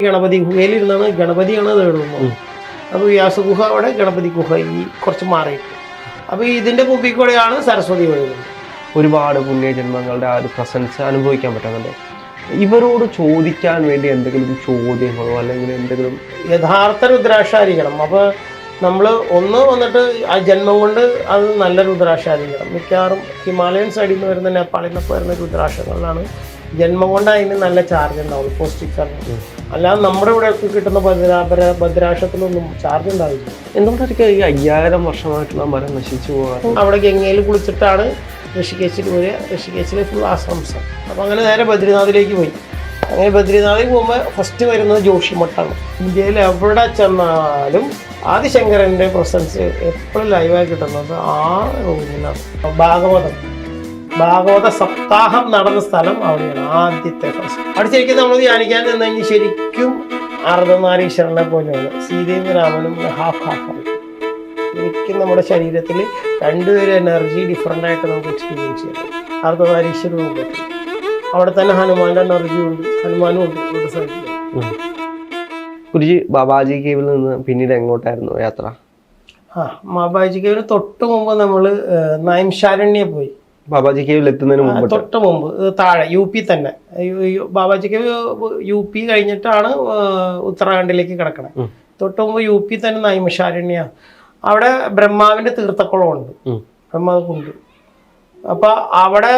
ഗണപതി ഗുഹയിലിരുന്നാണ് ഗണപതിയാണ് തേടുന്നത്. അപ്പോൾ വ്യാസഗുഹ അവിടെ, ഗണപതി ഗുഹ ഈ കുറച്ച് മാറിയിട്ട്. അപ്പോൾ ഇതിൻ്റെ മുമ്പിൽ കൂടെയാണ് സരസ്വതി ഒഴുകുന്നത്. ഒരുപാട് പുണ്യജന്മങ്ങളുടെ ആ ഒരു പ്രസൻസ് അനുഭവിക്കാൻ പറ്റുന്നുണ്ട്. ഇവരോട് ചോദിക്കാൻ വേണ്ടി എന്തെങ്കിലും ചോദ്യങ്ങളോ അല്ലെങ്കിൽ എന്തെങ്കിലും യഥാർത്ഥ രുദ്രാക്ഷായിരിക്കണം. അപ്പോൾ നമ്മൾ ഒന്ന് വന്നിട്ട് ആ ജന്മം കൊണ്ട് അത് നല്ല രുദ്രാക്ഷായിരിക്കണം. മിക്കവാറും ഹിമാലയൻ സൈഡിൽ നിന്ന് വരുന്ന, നേപ്പാളിൽ നിന്നൊക്കെ വരുന്ന രുദ്രാക്ഷങ്ങളിലാണ് ജന്മം കൊണ്ട് അതിന് നല്ല ചാർജ് ഉണ്ടാവും, പോസിറ്റീവ് ചാർജ്. അല്ലാതെ നമ്മുടെ ഇവിടെയൊക്കെ കിട്ടുന്ന ഭദ്രാക്ഷത്തിലൊന്നും ചാർജ് ഉണ്ടാവില്ല. എന്തുകൊണ്ടായിരിക്കും ഈ 5000 വർഷമായിട്ടുള്ള മരം നശിച്ചു പോകാറ്? അവിടെ ഗംഗയിൽ കുളിച്ചിട്ടാണ് ഋഷികേശിൽ വരിക. ഋഷികേശിലെ ഫുൾ ആശ്രമസം. അപ്പോൾ അങ്ങനെ നേരെ ബദ്രിനാഥിലേക്ക് പോയി. അങ്ങനെ ബദ്രിനാഥിൽ പോകുമ്പോൾ ഫസ്റ്റ് വരുന്നത് ജോഷിമഠാണ്. ഇന്ത്യയിൽ എവിടെ ചെന്നാലും ആദിശങ്കരൻ്റെ പ്രസൻസ് എപ്പോഴും ലൈവായി കിട്ടുന്നത് ആ റൂമിലാണ്. ഭാഗവത സപ്താഹം നടന്ന സ്ഥലം അവിടെയാണ്, ആദ്യത്തെ ഫസ്റ്റ്. അവിടെ ശരിക്കും നമ്മൾ ധ്യാനിക്കാൻ നിന്ന് കഴിഞ്ഞാൽ ശരിക്കും അർദ്ധനാരീശ്വരനെ പോലെയാണ്. സീതയും രാമനും ഹാഫ് ആയി. ശരിക്കും നമ്മുടെ ശരീരത്തിൽ രണ്ടുപേരും എനർജി ഡിഫറെൻ്റ് ആയിട്ട് നമുക്ക് എക്സ്പീരിയൻസ് ചെയ്യാം. അർദ്ധനാരീശ്വരവും പറ്റും. അവിടെ തന്നെ ഹനുമാന്റെ എനർജി ഉണ്ട്, ഹനുമാനും ഉണ്ട് ഇവിടെ സൈഡിൽ. ഗുരുജി, ബാബാജി കേവിൽ നിന്ന് പിന്നീട് എങ്ങോട്ടായിരുന്നു യാത്ര? ബാബാജി കേവിന് തൊട്ട് മുമ്പ് നമ്മൾ നൈംശാരണ്യെ പോയി. ബാബാജി കേവിൽ എത്തുന്നതിന് മുമ്പ്, തൊട്ട് മുമ്പ് താഴെ UP തന്നെ. ബാബാജി കേവ് UP കഴിഞ്ഞിട്ടാണ് ഉത്തരാഖണ്ഡിലേക്ക് കിടക്കണേ. തൊട്ട് മുമ്പ് UP തന്നെ നൈമിഷാരണ്യ. അവിടെ ബ്രഹ്മാവിന്റെ തീർത്ഥക്കുളമുണ്ട്, ബ്രഹ്മാവ് കുണ്ട്. അപ്പൊ അവിടെ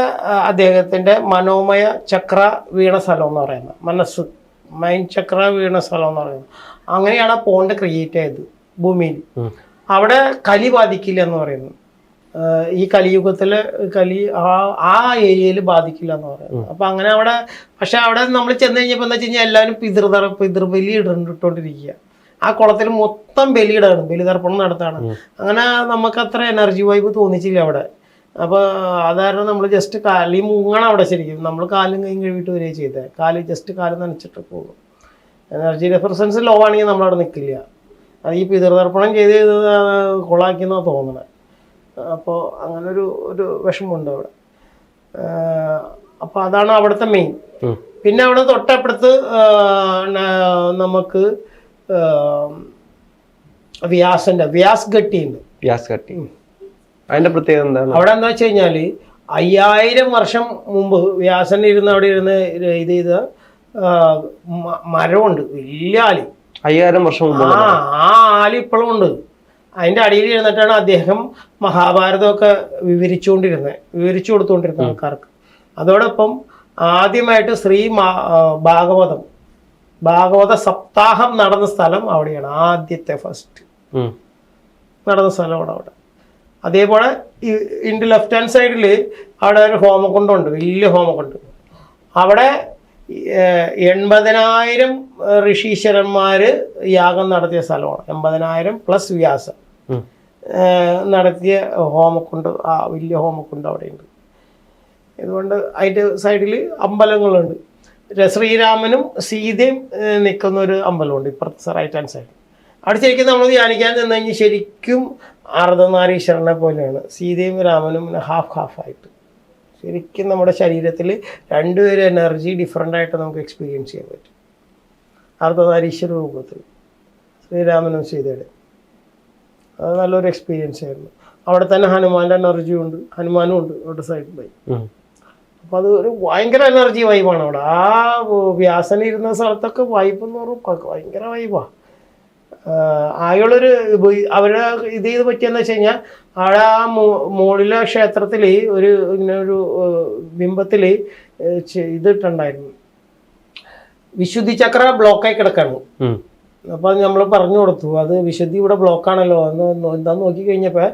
അദ്ദേഹത്തിന്റെ മനോമയ ചക്ര വീണ സ്ഥലം എന്ന് പറയുന്നത്, മൈൻഡ് ചക്ര വീണ സ്ഥലം എന്ന് പറയുന്നത്. അങ്ങനെയാണ് ആ പോണ്ട് ക്രിയേറ്റ് ചെയ്തത് ഭൂമിയിൽ. അവിടെ കലി ബാധിക്കില്ല എന്ന് പറയുന്നു. ഈ കലിയുഗത്തില് കലി ആ ഏരിയയിൽ ബാധിക്കില്ല എന്ന് പറയുന്നത്. അപ്പൊ അങ്ങനെ അവിടെ, പക്ഷെ അവിടെ നമ്മൾ ചെന്ന് കഴിഞ്ഞപ്പോ എന്താ വെച്ച് കഴിഞ്ഞാൽ എല്ലാവരും പിതൃബലി ഇട്ടുകൊണ്ടിരിക്കുക. ആ കുളത്തിൽ മൊത്തം ബലിയിടാണ്, ബലിതർപ്പണം നടത്താണ്. അങ്ങനെ നമുക്ക് അത്ര എനർജി വൈബ് തോന്നിച്ചില്ല അവിടെ. അപ്പൊ അതാരണം നമ്മൾ ജസ്റ്റ് കാലി മുങ്ങണം അവിടെ. ശരിക്കും നമ്മൾ കാലും കൈയും കഴുകിയിട്ട് വരികയും ചെയ്തത്. ജസ്റ്റ് കാല് നനച്ചിട്ട് പോകും. എനർജിയുടെ പ്രസൻസ് ലോ ആണെങ്കിൽ നമ്മളവിടെ നിൽക്കില്ല. അത് ഈ പിതൃതർപ്പണം ചെയ്ത് കൊളാക്കിയെന്നാണ് തോന്നണേ. അപ്പോൾ അങ്ങനൊരു വിഷമമുണ്ട് അവിടെ. അപ്പോൾ അതാണ് അവിടുത്തെ മെയിൻ. പിന്നെ അവിടെ തൊട്ടപ്പുറത്ത് നമുക്ക് വ്യാസ് ഘട്ടി ഉണ്ട്. അതിന്റെ പ്രത്യേകത എന്താണ്? അവിടെ എന്താ വെച്ച് കഴിഞ്ഞാല് 5000 വർഷം മുമ്പ് വ്യാസൻ ഇരുന്ന് അവിടെ ഇരുന്ന് ഇത് ചെയ്ത മരമുണ്ട്, വലിയ ആല്. 5000 വർഷം മുമ്പ് ആ ആല് ഇപ്പോഴും ഉണ്ട്. അതിൻ്റെ അടിയിൽ ഇരുന്നിട്ടാണ് അദ്ദേഹം മഹാഭാരതമൊക്കെ വിവരിച്ചു കൊടുത്തുകൊണ്ടിരുന്നത് ആൾക്കാർക്ക്. അതോടൊപ്പം ആദ്യമായിട്ട് ഭാഗവത സപ്താഹം നടന്ന സ്ഥലം അവിടെയാണ്, ആദ്യത്തെ ഫസ്റ്റ് നടന്ന സ്ഥലമാണ് അവിടെ. അതേപോലെ ഇതിൻ്റെ ലെഫ്റ്റ് ഹാൻഡ് സൈഡിൽ അവിടെ ഒരു ഹോമകുണ്ടമുണ്ട്, വലിയ ഹോമകുണ്ട്. അവിടെ 80,000 ഋഷീശ്വരന്മാര് യാഗം നടത്തിയ സ്ഥലമാണ്. 80,000 പ്ലസ് വ്യാസം നടത്തിയ ഹോമക്കുണ്ട്, ആ വലിയ ഹോമക്കുണ്ട് അവിടെയുണ്ട്. ഇതുകൊണ്ട് അതിൻ്റെ സൈഡിൽ അമ്പലങ്ങളുണ്ട്. ശ്രീരാമനും സീതയും നിൽക്കുന്ന ഒരു അമ്പലമുണ്ട് ഇപ്പുറത്തെ റൈറ്റ് ഹാൻഡ് സൈഡിൽ. അവിടെ ശരിക്കും നമ്മൾ ധ്യാനിക്കാൻ നിന്ന് കഴിഞ്ഞാൽ ശരിക്കും അർദ്ധനാരീശ്വരനെ പോലെയാണ്. സീതയും രാമനും ഹാഫ് ആയിട്ട്. ശരിക്കും നമ്മുടെ ശരീരത്തിൽ രണ്ടുപേരും എനർജി ഡിഫറെൻ്റ് ആയിട്ട് നമുക്ക് എക്സ്പീരിയൻസ് ചെയ്യാൻ പറ്റും. അർദ്ധനാരീശ്വര രൂപത്തിൽ ശ്രീരാമനും സീതയുടെ അത് നല്ലൊരു എക്സ്പീരിയൻസ് ആയിരുന്നു. അവിടെ തന്നെ ഹനുമാന്റെ എനർജി ഉണ്ട്, ഹനുമാനും ഉണ്ട് അവിടെ സൈഡിലായി. അപ്പം അത് ഒരു ഭയങ്കര എനർജി വൈബാണ് അവിടെ. ആ വ്യാസന ഇരുന്ന സ്ഥലത്തൊക്കെ വൈബ് എന്ന് പറഞ്ഞാൽ ഭയങ്കര വൈബാണ്. അവരുടെ ഇത് ചെയ്ത് പറ്റിയെന്ന് വെച്ച് കഴിഞ്ഞാൽ അവിടെ ആ മുകളിലെ ക്ഷേത്രത്തിൽ ഇങ്ങനെ ഒരു ബിംബത്തിൽ ഇതിട്ടുണ്ടായിരുന്നു, വിശുദ്ധി ചക്ര ബ്ലോക്കായി കിടക്കാണ്. അപ്പൊ അത് നമ്മൾ പറഞ്ഞു കൊടുത്തു, അത് വിശുദ്ധി ഇവിടെ ബ്ലോക്കാണല്ലോ എന്താന്ന് നോക്കി കഴിഞ്ഞപ്പോൾ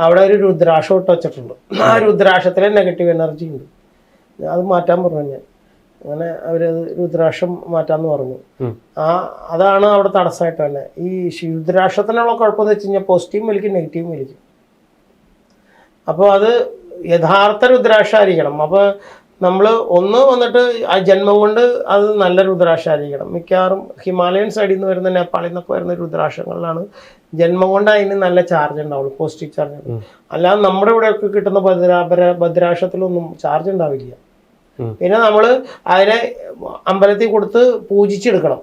അവിടെ ഒരു രുദ്രാക്ഷം ഇട്ട് വെച്ചിട്ടുണ്ട്. ആ രുദ്രാക്ഷത്തിലെ നെഗറ്റീവ് എനർജി ഉണ്ട്, അത് മാറ്റാൻ പറഞ്ഞു ഞാൻ. അങ്ങനെ അവരത് രുദ്രാക്ഷം മാറ്റാന്ന് പറഞ്ഞു. അതാണ് അവിടെ തടസ്സമായിട്ട് തന്നെ. ഈ രുദ്രാക്ഷത്തിനുള്ള കുഴപ്പമെന്ന് വെച്ച് കഴിഞ്ഞാൽ പോസിറ്റീവും വലിക്കും, നെഗറ്റീവും വലിക്കും. അപ്പോൾ അത് യഥാർത്ഥ രുദ്രാക്ഷായിരിക്കണം. അപ്പോൾ നമ്മൾ ഒന്ന് വന്നിട്ട് ആ ജന്മം കൊണ്ട് അത് നല്ല രുദ്രാക്ഷായിരിക്കണം. മിക്കവാറും ഹിമാലയൻ സൈഡിൽ നിന്ന് വരുന്ന, നേപ്പാളിൽ നിന്നൊക്കെ വരുന്ന രുദ്രാക്ഷങ്ങളിലാണ് ജന്മം കൊണ്ട് അതിന് നല്ല ചാർജ് ഉണ്ടാവുള്ളൂ, പോസിറ്റീവ് ചാർജ് ഉണ്ടാവും. അല്ലാതെ നമ്മുടെ ഇവിടെയൊക്കെ കിട്ടുന്ന ഭദ്രാക്ഷത്തിലൊന്നും ചാർജ് ഉണ്ടാവില്ല. പിന്നെ നമ്മൾ അതിനെ അമ്പലത്തിൽ കൊടുത്ത് പൂജിച്ചെടുക്കണം.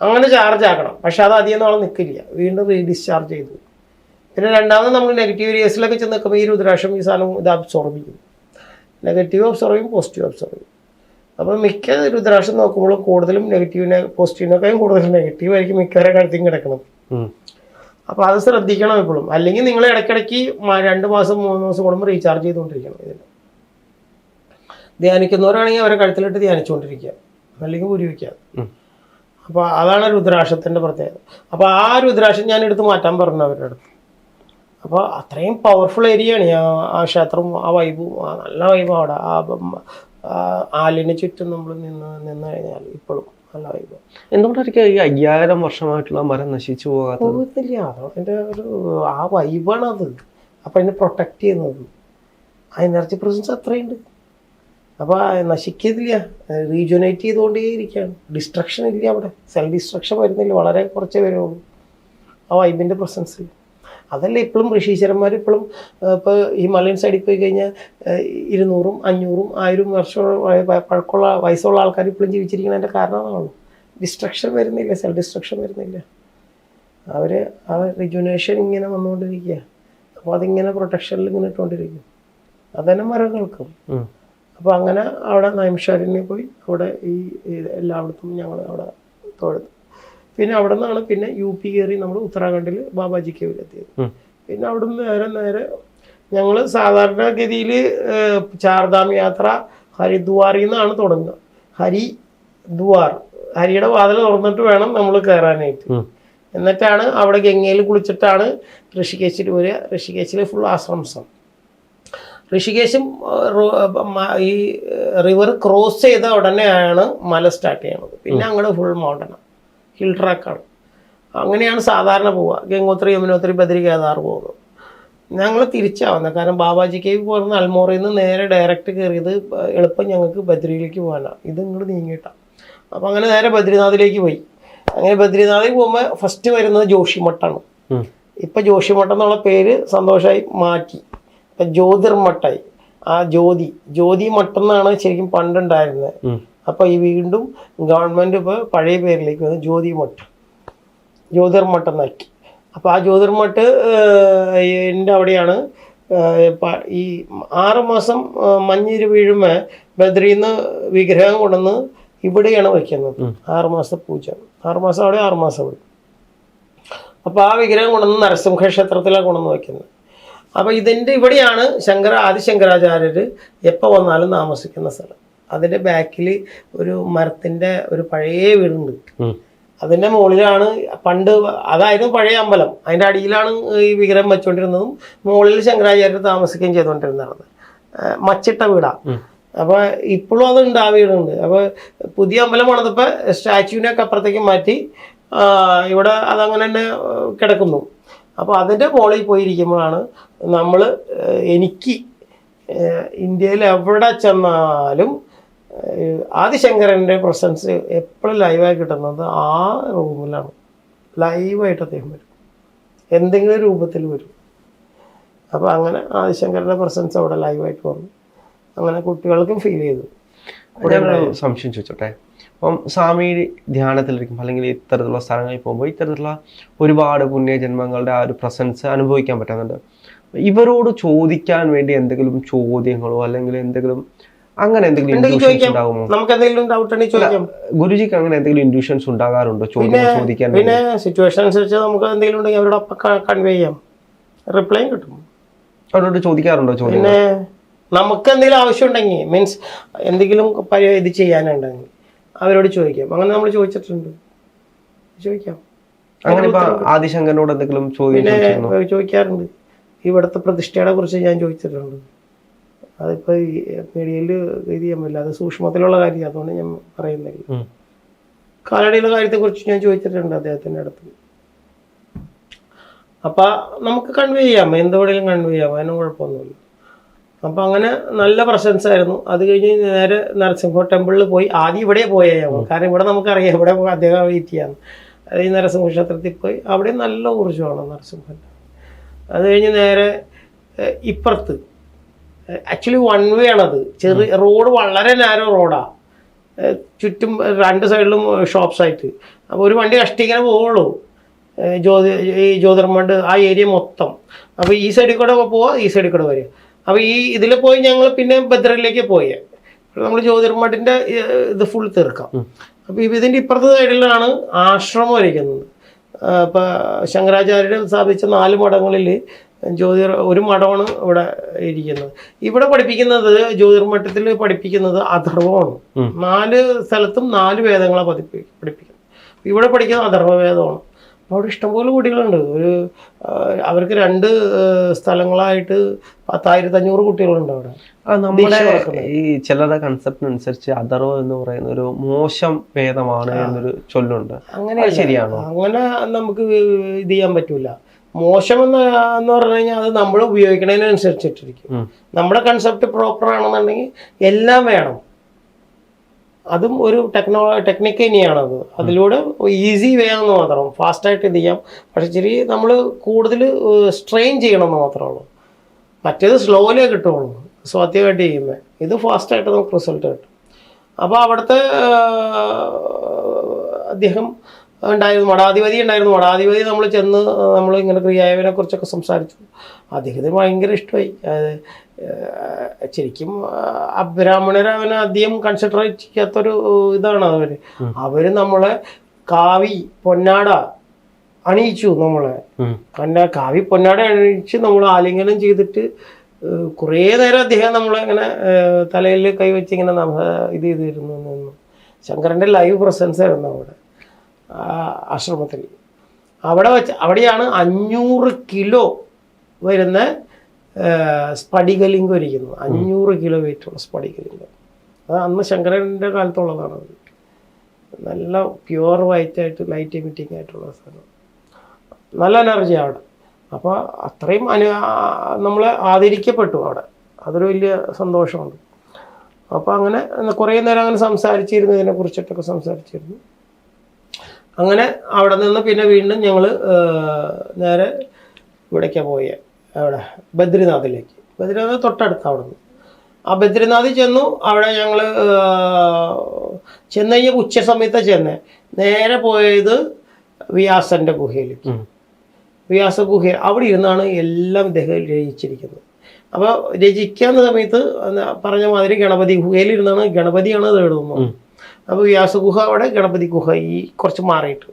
അങ്ങനെ ചാർജ് ആക്കണം. പക്ഷെ അത് അധികം നാളെ നിൽക്കില്ല, വീണ്ടും റീഡിസ്ചാർജ് ചെയ്തു. പിന്നെ രണ്ടാമത് നമ്മൾ നെഗറ്റീവ് ഏരിയസിലൊക്കെ ചെന്ന് നിൽക്കുമ്പോൾ ഈ രുദ്രാക്ഷം ഈ സാധനം ഇത് അബ്സോർബ് ചെയ്യും. നെഗറ്റീവ് അബ്സോർബ് ചെയ്യും, പോസിറ്റീവ് അബ്സോർബ് ചെയ്യും. അപ്പോൾ മിക്ക രുദ്രാക്ഷം നോക്കുമ്പോൾ കൂടുതലും നെഗറ്റീവിനെ പോസിറ്റീവിനൊക്കെയും കൂടുതൽ നെഗറ്റീവ് ആയിരിക്കും മിക്കവരെ കഴുത്തിയും കിടക്കണം. അപ്പോൾ അത് ശ്രദ്ധിക്കണം എപ്പോഴും. അല്ലെങ്കിൽ നിങ്ങൾ ഇടയ്ക്കിടയ്ക്ക് 2 മാസം 3 മാസം കൂടുമ്പോൾ റീചാർജ് ചെയ്തുകൊണ്ടിരിക്കണം. ഇതിൽ ധ്യാനിക്കുന്നവരാണെങ്കിൽ അവരെ കഴുത്തിലിട്ട് ധ്യാനിച്ചുകൊണ്ടിരിക്കുക, അല്ലെങ്കിൽ ഉരി വയ്ക്കുക. അപ്പോൾ അതാണ് രുദ്രാക്ഷത്തിൻ്റെ പ്രത്യേകത. അപ്പോൾ ആ രുദ്രാക്ഷം ഞാൻ എടുത്ത് മാറ്റാൻ പറഞ്ഞു അവരുടെ അടുത്ത്. അപ്പോൾ അത്രയും പവർഫുൾ ഏരിയയാണ് ആ ക്ഷേത്രം, ആ വൈബും നല്ല വൈബും അവിടെ. ആലിന് ചുറ്റും നമ്മൾ നിന്ന് കഴിഞ്ഞാൽ ഇപ്പോഴും നല്ല വൈബ്. എന്തുകൊണ്ടായിരിക്കും ഈ 5000 വർഷമായിട്ടുള്ള മരം നശിച്ചു പോകത്തില്ല? അതിൻ്റെ ആ വൈബാണ് അത്. അപ്പം അതിനെ പ്രൊട്ടക്റ്റ് ചെയ്യുന്നത് ആ എനർജി പ്രസൻസ് അത്രയുണ്ട്. അപ്പോൾ നശിക്കത്തില്ല, റീജുനേറ്റ് ചെയ്തുകൊണ്ടേയിരിക്കുകയാണ്. ഡിസ്ട്രക്ഷൻ ഇല്ല അവിടെ, സെൽഫ് ഡിസ്ട്രക്ഷൻ വരുന്നില്ല, വളരെ കുറച്ചേ വരുള്ളൂ ആ വൈബിൻ്റെ പ്രസൻസിൽ. അതല്ല ഇപ്പോഴും ഋഷീശ്വരന്മാർ ഇപ്പോഴും ഇപ്പോൾ ഈ മലയൻ സൈഡിൽ പോയി കഴിഞ്ഞാൽ 200, 500, 1000 വർഷം പഴക്കമുള്ള വയസ്സുള്ള ആൾക്കാർ ഇപ്പോഴും ജീവിച്ചിരിക്കുന്നതിൻ്റെ കാരണം അതാണ്. ഡിസ്ട്രക്ഷൻ വരുന്നില്ല, സെൽഫ് ഡിസ്ട്രക്ഷൻ വരുന്നില്ല. അവർ ആ റിജുനേഷൻ ഇങ്ങനെ വന്നുകൊണ്ടിരിക്കുക. അപ്പോൾ അതിങ്ങനെ പ്രൊട്ടക്ഷനിൽ ഇങ്ങനെ ഇട്ടുകൊണ്ടിരിക്കും. അതന്നെ മരങ്ങൾക്കും. അപ്പോൾ അങ്ങനെ അവിടെ നൈമിഷാരണ്യം പോയി അവിടെ ഈ എല്ലായിടത്തും ഞങ്ങൾ അവിടെ തൊഴുതു. പിന്നെ അവിടെ നിന്നാണ് പിന്നെ UP കയറി നമ്മൾ ഉത്തരാഖണ്ഡിൽ ബാബാജി കേവിലെത്തിയത്. പിന്നെ അവിടെ നിന്ന് നേരെ ഞങ്ങൾ സാധാരണഗതിയിൽ ചാർധാം യാത്ര ഹരിദ്വാറിൽ നിന്നാണ് തുടങ്ങുക. ഹരിദ്വാർ, ഹരിയുടെ വാതിൽ തുറന്നിട്ട് വേണം നമ്മൾ കയറാനായിട്ട്. എന്നിട്ടാണ് അവിടെ ഗംഗയിൽ കുളിച്ചിട്ടാണ് ഋഷികേശിൽ വരിക. ഋഷികേശിൽ ഫുൾ ആശ്രമസം. ഋഷികേശും ഈ റിവർ ക്രോസ് ചെയ്ത ഉടനെയാണ് മല സ്റ്റാർട്ട് ചെയ്യണത്. പിന്നെ അങ്ങോട്ട് ഫുൾ മൗണ്ടനാണ്, ഹിൽ ട്രാക്കാണ്. അങ്ങനെയാണ് സാധാരണ പോവുക. ഗംഗോത്രി, യമുനോത്രി, ബദ്രി, കേദാർ പോകുന്നത്. ഞങ്ങൾ തിരിച്ചാവുന്നത്. കാരണം ബാബാജി കേവ് പോകുന്ന അൽമോറയിൽ നിന്ന് നേരെ ഡയറക്റ്റ് കയറിയത് എളുപ്പം ഞങ്ങൾക്ക് ബദ്രിയിലേക്ക് പോകാനാണ്. ഇത് ഇങ്ങോട്ട് നീങ്ങിയിട്ടാണ്. അപ്പോൾ അങ്ങനെ നേരെ ബദ്രിനാഥിലേക്ക് പോയി. അങ്ങനെ ബദ്രിനാഥിൽ പോകുമ്പോൾ ഫസ്റ്റ് വരുന്നത് ജോഷിമഠാണ്. ഇപ്പം ജോഷിമഠം എന്നുള്ള പേര് സന്തോഷമായി മാറ്റി, ഇപ്പം ജ്യോതിർമഠായി. ആ ജ്യോതി മഠം എന്നാണ് ശരിക്കും പണ്ടുണ്ടായിരുന്നത്. അപ്പോൾ ഈ വീണ്ടും ഗവൺമെൻറ് ഇപ്പോൾ പഴയ പേരിലേക്ക് വന്ന് ജ്യോതിർമഠം എന്നാക്കി. അപ്പോൾ ആ ജ്യോതിർമഠ് എൻ്റെ അവിടെയാണ് ഈ 6 മാസം മഞ്ഞിര് വീഴുമ്പോൾ ബദ്രിയിൽ നിന്ന് വിഗ്രഹം കൊണ്ടുവന്ന് ഇവിടെയാണ് വയ്ക്കുന്നത്. 6 മാസത്തെ പൂജ, 6 മാസം അവിടെ, 6 മാസം അവിടെ. അപ്പോൾ ആ വിഗ്രഹം കൊണ്ടുവന്ന് നരസിംഹ ക്ഷേത്രത്തിലാണ് കൊണ്ടുവന്ന് വയ്ക്കുന്നത്. അപ്പോൾ ഇതിൻ്റെ ഇവിടെയാണ് ആദിശങ്കരാചാര്യർ എപ്പോൾ വന്നാലും താമസിക്കുന്ന സ്ഥലം. അതിൻ്റെ ബാക്കിൽ ഒരു മരത്തിൻ്റെ ഒരു പഴയ വീടുണ്ട്. അതിൻ്റെ മുകളിലാണ് പണ്ട്, അതായിരുന്നു പഴയ അമ്പലം. അതിൻ്റെ അടിയിലാണ് ഈ വിഗ്രഹം വെച്ചുകൊണ്ടിരുന്നതും മുകളിൽ ശങ്കരാചാര്യർ താമസിക്കുകയും ചെയ്തുകൊണ്ടിരുന്നത്. മച്ചിട്ട വീടാണ്. അപ്പോൾ ഇപ്പോഴും അതുണ്ട്, ആ വീടുണ്ട്. അപ്പോൾ പുതിയ അമ്പലം പണിതപ്പോൾ സ്റ്റാച്യൂവിനൊക്കെ അപ്പുറത്തേക്ക് മാറ്റി ഇവിടെ അതങ്ങനെ തന്നെ കിടക്കുന്നു. അപ്പോൾ അതിൻ്റെ മുകളിൽ പോയിരിക്കുമ്പോഴാണ് എനിക്ക് ഇന്ത്യയിൽ എവിടെ ചെന്നാലും ആദിശങ്കരൻ്റെ പ്രസൻസ് എപ്പോഴും ലൈവായി കിട്ടുന്നത് ആ റൂമിലാണ്. ലൈവായിട്ട് അദ്ദേഹം വരും, എന്തെങ്കിലും രൂപത്തിൽ വരും. അപ്പോൾ അങ്ങനെ ആദിശങ്കരൻ്റെ പ്രസൻസ് അവിടെ ലൈവായിട്ട് വന്നു. അങ്ങനെ കുട്ടികൾക്കും ഫീൽ ചെയ്തു. സംശയം ചോദിച്ചോട്ടെ, അപ്പം സ്വാമി ധ്യാനത്തിലിരിക്കും അല്ലെങ്കിൽ ഇത്തരത്തിലുള്ള സ്ഥലങ്ങളിൽ പോകുമ്പോൾ ഇത്തരത്തിലുള്ള ഒരുപാട് പുണ്യജന്മങ്ങളുടെ ആ ഒരു പ്രസൻസ് അനുഭവിക്കാൻ പറ്റുന്നുണ്ട്. ഇവരോട് ചോദിക്കാൻ വേണ്ടി എന്തെങ്കിലും ചോദ്യങ്ങളോ അല്ലെങ്കിൽ എന്തെങ്കിലും അങ്ങനെ എന്തെങ്കിലും ഇൻഡ്യൂഷൻസ് ഉണ്ടാകുമോ? ഗുരുജിക്ക് അങ്ങനെ എന്തെങ്കിലും ഇൻഡ്യൂഷൻസ് ഉണ്ടാകാറുണ്ടോ ചോദിക്കാൻ? പിന്നെ സിറ്റുവേഷൻ അനുസരിച്ച് നമുക്ക് എന്തെങ്കിലും ഉണ്ടെങ്കിൽ അവരോട് അപ്പം കൺവേ ചെയ്യാം, റിപ്ലൈ കിട്ടും. അവരോട് ചോദിക്കാറുണ്ടോ ചോദ്യം? പിന്നെ നമുക്ക് എന്തെങ്കിലും ആവശ്യം ഉണ്ടെങ്കിൽ, മീൻസ് എന്തെങ്കിലും ഇത് ചെയ്യാനുണ്ടെങ്കിൽ അവരോട് ചോദിക്കാം. അങ്ങനെ നമ്മൾ ചോദിച്ചിട്ടുണ്ട്, ചോദിക്കാം. അങ്ങനെ ഇപ്പൊ ആദിശങ്കരനോട് എന്തെങ്കിലും ചോദിക്കാറുണ്ട്. ഇവിടുത്തെ പ്രതിഷ്ഠയെ കുറിച്ച് ഞാൻ ചോദിച്ചിട്ടുണ്ട്. അതിപ്പോൾ മീഡിയയിൽ ഇത് ചെയ്യാൻ പറ്റില്ല, അത് സൂക്ഷ്മത്തിലുള്ള കാര്യം, അതുകൊണ്ട് ഞാൻ പറയുന്നില്ല. കാലടിയുടെ കാര്യത്തെക്കുറിച്ച് ഞാൻ ചോദിച്ചിട്ടുണ്ട് അദ്ദേഹത്തിൻ്റെ അടുത്ത്. അപ്പം നമുക്ക് കൺവേ ചെയ്യാം, എന്തുവേണേലും കൺവേ ചെയ്യാം, അതിനും കുഴപ്പമൊന്നുമില്ല. അപ്പം അങ്ങനെ നല്ല പ്രസൻസ് ആയിരുന്നു. അത് കഴിഞ്ഞ് നേരെ നരസിംഹ ടെമ്പിളിൽ പോയി. ആദ്യം ഇവിടെ പോയേ ഞങ്ങൾ, കാരണം ഇവിടെ നമുക്കറിയാം ഇവിടെ അദ്ദേഹം വെയിറ്റ് ചെയ്യാമെന്ന്. അത് ഈ നരസിംഹ ക്ഷേത്രത്തിൽ പോയി, അവിടെ നല്ല ഊർജ്ജമാണ് നരസിംഹൻ. അത് കഴിഞ്ഞ് നേരെ ഇപ്പുറത്ത് ആക്ച്വലി 1 വേ ആണത്. ചെറിയ റോഡ്, വളരെ നാരോ റോഡാണ്. ചുറ്റും 2 സൈഡിലും ഷോപ്സായിട്ട്. അപ്പോൾ ഒരു വണ്ടി കഷ്ടി ഇങ്ങനെ പോവുള്ളൂ ഈ ജ്യോതിർമഠ് ആ ഏരിയ മൊത്തം. അപ്പോൾ ഈ സൈഡിൽ കൂടെ പോവുക, ഈ സൈഡിൽ കൂടെ വരിക. അപ്പോൾ ഈ ഇതിൽ പോയി ഞങ്ങൾ പിന്നെ ബദ്രയിലേക്ക് പോയി. നമ്മൾ ജ്യോതിർമഠിൻ്റെ ഇത് ഫുൾ തീർക്കാം. അപ്പോൾ ഇതിൻ്റെ ഇപ്പുറത്തെ സൈഡിലാണ് ആശ്രമം ഇരിക്കുന്നത്. ഇപ്പം ശങ്കരാചാര്യർ സ്ഥാപിച്ച 4 മഠങ്ങളിൽ ഒരു മഠമാണ് ഇവിടെ ഇരിക്കുന്നത്. ഇവിടെ പഠിപ്പിക്കുന്നത് ജ്യോതിർമഠത്തിൽ പഠിപ്പിക്കുന്നത് അഥർവമാണ്. 4 സ്ഥലത്തും 4 വേദങ്ങളെ പഠിപ്പിക്കുന്നത്. ഇവിടെ പഠിക്കുന്നത് അഥർവവേദമാണ്. അവിടെ ഇഷ്ടംപോലെ കുട്ടികളുണ്ട്. അവർക്ക് 2 സ്ഥലങ്ങളായിട്ട് 10,500 കുട്ടികളുണ്ട് അവിടെ. നമ്മുടെ ഈ ചിലരുടെ കൺസെപ്റ്റ് അനുസരിച്ച് അഥർവം എന്ന് പറയുന്ന ഒരു മോശം വേദമാണ് എന്നൊരു ചൊല്ലുണ്ട്. അങ്ങനെ ശരിയാണോ? അങ്ങനെ നമുക്ക് ഇത് ചെയ്യാൻ പറ്റൂല. മോശം എന്ന് പറഞ്ഞു കഴിഞ്ഞാൽ അത് നമ്മൾ ഉപയോഗിക്കുന്നതിനനുസരിച്ചിട്ടിരിക്കും. നമ്മുടെ കൺസെപ്റ്റ് പ്രോപ്പർ ആണെന്നുണ്ടെങ്കിൽ എല്ലാം വേണം. അതും ഒരു ടെക്നിക്ക് തന്നെയാണത്. അതിലൂടെ ഈസി വേണമെന്ന് മാത്രം, ഫാസ്റ്റായിട്ട് ഇത് ചെയ്യാം. പക്ഷെ ഇച്ചിരി നമ്മൾ കൂടുതൽ സ്ട്രെയിൻ ചെയ്യണമെന്ന് മാത്രമേ ഉള്ളൂ. മറ്റേത് സ്ലോയിലേ കിട്ടുള്ളൂ സ്വാത്യമായിട്ട് ചെയ്യുമ്പോൾ. ഇത് ഫാസ്റ്റായിട്ട് നമുക്ക് റിസൾട്ട് കിട്ടും. അപ്പോൾ അവിടുത്തെ അദ്ദേഹം ഉണ്ടായിരുന്നു, മഠാധിപതി ഉണ്ടായിരുന്നു. മഠാധിപതി നമ്മൾ ചെന്ന് നമ്മൾ ഇങ്ങനെ ക്രിയാവിനെ കുറിച്ചൊക്കെ സംസാരിച്ചു. അദ്ദേഹത്തിന് ഭയങ്കര ഇഷ്ടമായി. ശരിക്കും അബ്രാഹ്മണർ അവനെ അധികം കൺസിഡർ ചെയ്യാത്തൊരു ഇതാണ് അവർ നമ്മളെ കാവി പൊന്നാട അണിയിച്ചു. നമ്മളെ കാവി പൊന്നാട അണിയിച്ച് നമ്മൾ ആലിംഗനം ചെയ്തിട്ട് കുറേ നേരം അദ്ദേഹം നമ്മളെ ഇങ്ങനെ തലയിൽ കൈവച്ച് ഇങ്ങനെ ഇത് ചെയ്തിരുന്നു. ശങ്കരൻ്റെ ലൈവ് പ്രസൻസ് ആയിരുന്നു അവിടെ ആശ്രമത്തിൽ. അവിടെയാണ് 500 കിലോ വരുന്ന സ്ഫടികലിംഗം ഇരിക്കുന്നത്. 500 കിലോ വെയിറ്റുള്ള സ്ഫടികലിംഗം. അത് അന്ന് ശങ്കരൻ്റെ കാലത്തുള്ളതാണ്. അത് നല്ല പ്യുവർ വൈറ്റായിട്ട് ലൈറ്റ് എമിറ്റിംഗ് ആയിട്ടുള്ള സാധനം. നല്ല എനർജി അവിടെ. അപ്പോൾ അത്രയും നമ്മളെ ആദരിക്കപ്പെട്ടു അവിടെ. അതൊരു വലിയ സന്തോഷമുണ്ട്. അപ്പോൾ അങ്ങനെ കുറേ നേരം അങ്ങനെ സംസാരിച്ചിരുന്നു, ഇതിനെക്കുറിച്ചിട്ടൊക്കെ സംസാരിച്ചിരുന്നു. അങ്ങനെ അവിടെ നിന്ന് പിന്നെ വീണ്ടും ഞങ്ങൾ നേരെ ഇവിടേക്കാണ് പോയത്. അവിടെ ബദ്രിനാഥിലേക്ക്. ബദ്രിനാഥ് തൊട്ടടുത്ത് അവിടെ നിന്ന്. ആ ബദ്രിനാഥിൽ ചെന്നു. അവിടെ ഞങ്ങൾ ചെന്ന് കഴിഞ്ഞാൽ ഉച്ച സമയത്താണ് ചെന്നേ. നേരെ പോയത് വ്യാസൻ്റെ ഗുഹയിലേക്ക്. വ്യാസ ഗുഹ അവിടെ ഇരുന്നാണ് എല്ലാം ഇദ്ദേഹം രചിച്ചിരിക്കുന്നത്. അപ്പോൾ രചിക്കാവുന്ന സമയത്ത് പറഞ്ഞ മാതിരി ഗണപതി ഗുഹയിലിരുന്നാണ്, ഗണപതിയാണ് അത് എഴുതുന്നത്. അപ്പോൾ വ്യാസഗുഹ അവിടെ, ഗണപതി ഗുഹ ഈ കുറച്ച് മാറിയിട്ട്.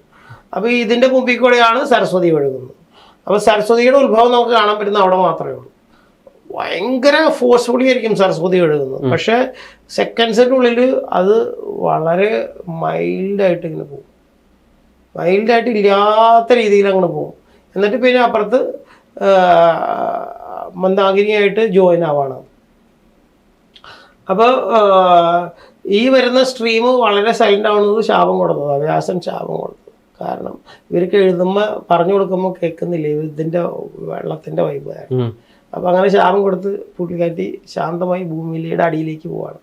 അപ്പോൾ ഇതിൻ്റെ മുമ്പിൽ കൂടെയാണ് സരസ്വതി ഒഴുകുന്നത്. അപ്പോൾ സരസ്വതിയുടെ ഉത്ഭവം നമുക്ക് കാണാൻ പറ്റുന്ന അവിടെ മാത്രമേ ഉള്ളൂ. ഭയങ്കര ഫോഴ്സ്ഫുള്ളി ആയിരിക്കും സരസ്വതി ഒഴുകുന്നത്. പക്ഷേ സെക്കൻഡ്സിൻ്റെ ഉള്ളിൽ അത് വളരെ മൈൽഡായിട്ട് ഇങ്ങനെ പോകും. മൈൽഡായിട്ട് ഇല്ലാത്ത രീതിയിൽ അങ്ങനെ പോകും. എന്നിട്ട് പിന്നെ അപ്പുറത്ത് മന്ദാകിനിയായിട്ട് ജോയിൻ ആവാണ്. അപ്പോൾ ഈ വരുന്ന സ്ട്രീം വളരെ സൈലൻ്റ് ആവുന്നത് ശാപം കൊടുത്തതാണ്. വ്യാസൻ ശാപം കൊടുത്തത്. കാരണം ഇവർക്ക് എഴുതുമ്പോൾ പറഞ്ഞു കൊടുക്കുമ്പോൾ കേൾക്കുന്നില്ല, ഇതിൻ്റെ വെള്ളത്തിൻ്റെ വൈബായിരുന്നു. അപ്പോൾ അങ്ങനെ ശാപം കൊടുത്ത് പുള്ളിക്കാറ്റി ശാന്തമായി ഭൂമിയിലെ അടിയിലേക്ക് പോവാണ്.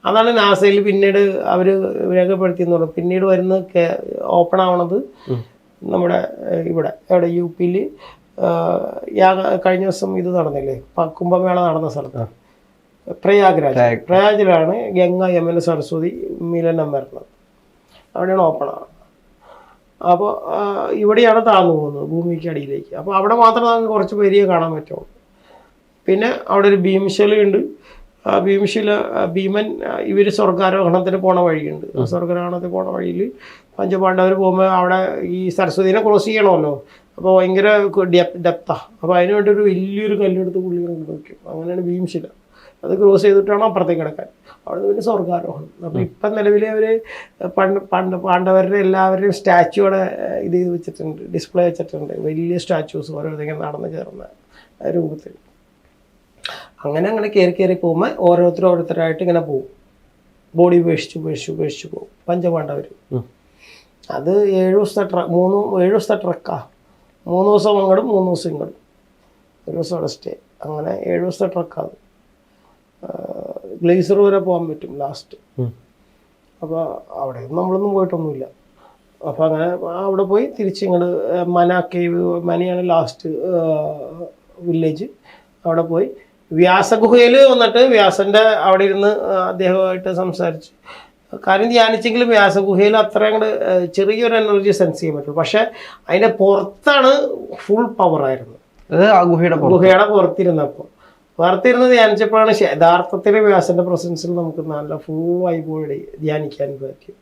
അതാണ് നാസയിൽ പിന്നീട് അവർ രേഖപ്പെടുത്തിയെന്ന് പറഞ്ഞു. പിന്നീട് വരുന്ന ഓപ്പൺ ആവണത് നമ്മുടെ ഇവിടെ UP-യിൽ കഴിഞ്ഞ ദിവസം ഇത് നടന്നില്ലേ, കുംഭമേള നടന്ന സ്ഥലത്ത് പ്രയാഗിലാണ് ഗംഗ യമന സരസ്വതി മിലനം വരുന്നത്. അവിടെയാണ് ഓപ്പൺ ആവുന്നത്. അപ്പോൾ ഇവിടെയാണ് താഴ്ന്നു പോകുന്നത് ഭൂമിക്ക് അടിയിലേക്ക്. അപ്പോൾ അവിടെ മാത്രമേ നമുക്ക് കുറച്ച് പേരിയെ കാണാൻ പറ്റുള്ളൂ. പിന്നെ അവിടെ ഒരു ഭീമശിലയുണ്ട്. ആ ഭീമൻ ഇവർ സ്വർഗാരോഹണത്തിന് പോണ വഴിയുണ്ട്. ആ സ്വർഗാരോഹണത്തിന് പോണ വഴിയിൽ പഞ്ചപാണ്ഡവർ പോകുമ്പോൾ അവിടെ ഈ സരസ്വതിനെ ക്രോസ് ചെയ്യണമല്ലോ. അപ്പോൾ ഭയങ്കര ഡെപ്താണ്. അപ്പോൾ അതിന് വേണ്ടി ഒരു വലിയൊരു കല്ലെടുത്ത് പുള്ളി വയ്ക്കും. അങ്ങനെയാണ് ഭീമശില. അത് ക്രോസ് ചെയ്തിട്ടാണ് അപ്പുറത്തേക്ക് കിടക്കാൻ. അവിടെ നിന്ന് പിന്നെ സ്വർഗാരോഹണം. അപ്പോൾ ഇപ്പം നിലവിൽ അവർ പാണ്ഡവരുടെ എല്ലാവരുടെയും സ്റ്റാച്ചു അവിടെ ഇത് ചെയ്ത് വെച്ചിട്ടുണ്ട്, ഡിസ്പ്ലേ വെച്ചിട്ടുണ്ട്. വലിയ സ്റ്റാച്യൂസ് ഓരോരുത്തരും നടന്ന് ചേർന്ന രൂപത്തിൽ. അങ്ങനെ കയറി പോകുമ്പോൾ ഓരോരുത്തരായിട്ട് ഇങ്ങനെ പോകും. ബോഡി ഉപേക്ഷിച്ചു പോകും പഞ്ചപാണ്ഡവർ. അത് 7 ദിവസത്തെ ട്രക്കാണ്. 3 ദിവസം അങ്ങോട്ടും 3 ദിവസം ഇങ്ങോട്ടും, 1 ദിവസം അവിടെ സ്റ്റേ. അങ്ങനെ 7 ദിവസത്തെ ട്രക്കാണ്. ഗ്ലേസർ വരെ പോകാൻ പറ്റും ലാസ്റ്റ്. അപ്പോൾ അവിടെ നമ്മളൊന്നും പോയിട്ടൊന്നുമില്ല. അപ്പോൾ അങ്ങനെ അവിടെ പോയി തിരിച്ചിങ്ങോട്ട് മനയാണ് ലാസ്റ്റ് വില്ലേജ്. അവിടെ പോയി വ്യാസഗുഹയിൽ വന്നിട്ട് വ്യാസൻ്റെ അവിടെ ഇരുന്ന് അദ്ദേഹമായിട്ട് സംസാരിച്ച് കാര്യം ധ്യാനിച്ചെങ്കിലും വ്യാസഗുഹയിൽ അത്ര അങ്ങോട്ട് ചെറിയൊരു എനർജി സെൻസ് ചെയ്യാൻ പറ്റുള്ളൂ. പക്ഷെ അതിന്റെ പുറത്താണ് ഫുൾ പവർ ആയിരുന്നു. അത് ആ ഗുഹയുടെ പുറത്തിരുന്ന് ധ്യാനിച്ചപ്പോഴാണ് യഥാർത്ഥത്തിൽ വ്യാസന്റെ പ്രസൻസിൽ നമുക്ക് നല്ല ഫുൾ വൈബോടെ ധ്യാനിക്കാൻ പറ്റും.